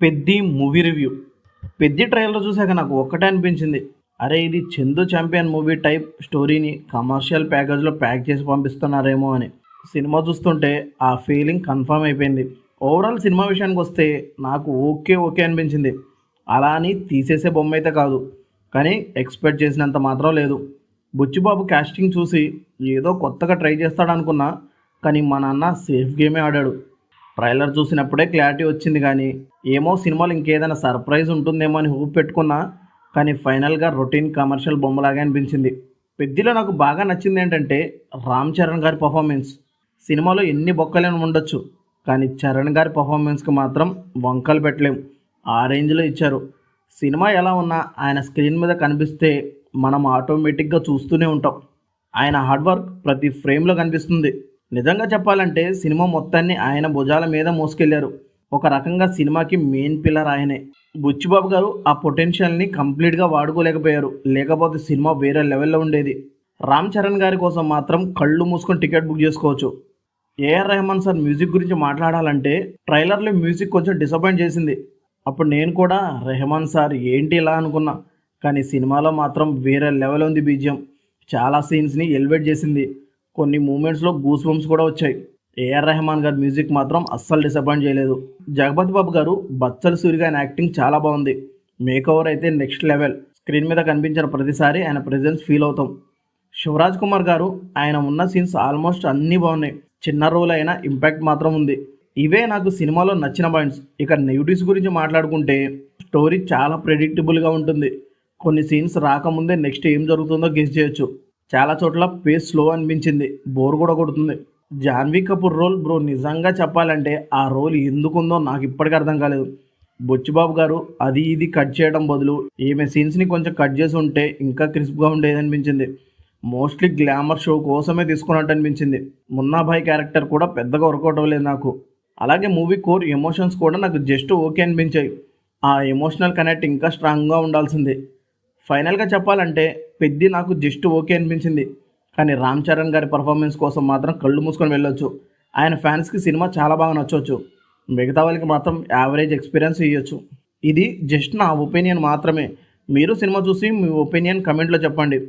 Peddi movie review. Peddi trailer చూసాక నాకు ఒక్కటే అనిపించింది, అరే ఇది చందు ఛాంపియన్ మూవీ టైప్ స్టోరీని కమర్షియల్ ప్యాకేజ్లో ప్యాక్ చేసి పంపిస్తున్నారేమో అని. సినిమా చూస్తుంటే ఆ ఫీలింగ్ కన్ఫర్మ్ అయిపోయింది. ఓవరాల్ సినిమా విషయానికి వస్తే నాకు ఓకే ఓకే అనిపించింది. అలా అని తీసేసే బొమ్మ అయితే కాదు, కానీ ఎక్స్పెక్ట్ చేసినంత మాత్రం లేదు. బుచ్చిబాబు క్యాస్టింగ్ చూసి ఏదో కొత్తగా ట్రై చేస్తాడనుకున్నా, కానీ మా నాన్న సేఫ్ గేమే ఆడాడు. ట్రైలర్ చూసినప్పుడే క్లారిటీ వచ్చింది, కానీ ఏమో సినిమాలో ఇంకేదైనా సర్ప్రైజ్ ఉంటుందేమో అని హోప్ పెట్టుకున్నా, కానీ ఫైనల్గా రొటీన్ కమర్షియల్ బొమ్మలాగే అనిపించింది. పెద్దిలో నాకు బాగా నచ్చింది ఏంటంటే రామ్ చరణ్ గారి పర్ఫార్మెన్స్. సినిమాలో ఎన్ని బొక్కలేని ఉండొచ్చు, కానీ చరణ్ గారి పర్ఫార్మెన్స్కి మాత్రం వంకలు పెట్టలేం. ఆ రేంజ్లో ఇచ్చారు. సినిమా ఎలా ఉన్నా ఆయన స్క్రీన్ మీద కనిపిస్తే మనం ఆటోమేటిక్గా చూస్తూనే ఉంటాం. ఆయన హార్డ్ వర్క్ ప్రతి ఫ్రేమ్లో కనిపిస్తుంది. నిజంగా చెప్పాలంటే సినిమా మొత్తాన్ని ఆయన భుజాల మీద మోసుకెళ్లారు. ఒక రకంగా సినిమాకి మెయిన్ పిల్లర్ ఆయనే. బుచ్చిబాబు గారు ఆ పొటెన్షియల్ని కంప్లీట్గా వాడుకోలేకపోయారు, లేకపోతే సినిమా వేరే లెవెల్లో ఉండేది. రామ్ చరణ్ గారి కోసం మాత్రం కళ్ళు మూసుకొని టికెట్ బుక్ చేసుకోవచ్చు. ఏఆర్ రెహమాన్ సార్ మ్యూజిక్ గురించి మాట్లాడాలంటే ట్రైలర్లో మ్యూజిక్ కొంచెం డిసప్పాయింట్ చేసింది. అప్పుడు నేను కూడా రెహమాన్ సార్ ఏంటి ఇలా అనుకున్నా, కానీ సినిమాలో మాత్రం వేరే లెవెల్ ఉంది. బీజిఎం చాలా సీన్స్ని ఎలివేట్ చేసింది. కొన్ని మూమెంట్స్లో గూస్ బంప్స్ కూడా వచ్చాయి. ఏఆర్ రెహమాన్ గారి మ్యూజిక్ మాత్రం అస్సలు డిసప్పాయింట్ చేయలేదు. జగపతి బాబు గారు బచ్చల సూరి గారి యాక్టింగ్ చాలా బాగుంది. మేక్ ఓవర్ అయితే నెక్స్ట్ లెవెల్. స్క్రీన్ మీద కనిపించిన ప్రతిసారి ఆయన ప్రెజెన్స్ ఫీల్ అవుతాం. శివరాజ్ కుమార్ గారు ఆయన ఉన్న సీన్స్ ఆల్మోస్ట్ అన్నీ బాగున్నాయి. చిన్న రోల్ అయినా ఇంపాక్ట్ మాత్రం ఉంది. ఇవే నాకు సినిమాలో నచ్చిన పాయింట్స్. ఇక నెగిటివ్స్ గురించి మాట్లాడుకుంటే స్టోరీ చాలా ప్రెడిక్టబుల్గా ఉంటుంది. కొన్ని సీన్స్ రాకముందే నెక్స్ట్ ఏం జరుగుతుందో గెస్ చేయొచ్చు. చాలా చోట్ల పేస్ స్లో అనిపించింది, బోర్ కూడా కొడుతుంది. జాన్వీ కపూర్ రోల్ బ్రో, నిజంగా చెప్పాలంటే ఆ రోల్ ఎందుకుందో నాకు ఇప్పటికీ అర్థం కాలేదు. బొచ్చిబాబు గారు అది ఇది కట్ చేయడం బదులు ఈమె సీన్స్ని కొంచెం కట్ చేసి ఉంటే ఇంకా క్రిస్ప్గా ఉండేది అనిపించింది. మోస్ట్లీ గ్లామర్ షో కోసమే తీసుకున్నట్టు అనిపించింది. మున్నాభాయ్ క్యారెక్టర్ కూడా పెద్దగా వర్కౌట్ అవ్వలేదు నాకు. అలాగే మూవీ కోర్ ఎమోషన్స్ కూడా నాకు జస్ట్ ఓకే అనిపించాయి. ఆ ఎమోషనల్ కనెక్ట్ ఇంకా స్ట్రాంగ్గా ఉండాల్సింది. ఫైనల్గా చెప్పాలంటే పెద్ది నాకు జస్ట్ ఓకే అనిపించింది, కానీ రామ్ చరణ్ గారి పర్ఫార్మెన్స్ కోసం మాత్రం కళ్ళు మూసుకొని వెళ్ళొచ్చు. ఆయన ఫ్యాన్స్కి సినిమా చాలా బాగా నచ్చవచ్చు, మిగతా వాళ్ళకి మాత్రం యావరేజ్ ఎక్స్పీరియన్స్ ఇవ్వచ్చు. ఇది జస్ట్ నా ఒపీనియన్ మాత్రమే. మీరు సినిమా చూసి మీ ఒపీనియన్ కమెంట్లో చెప్పండి.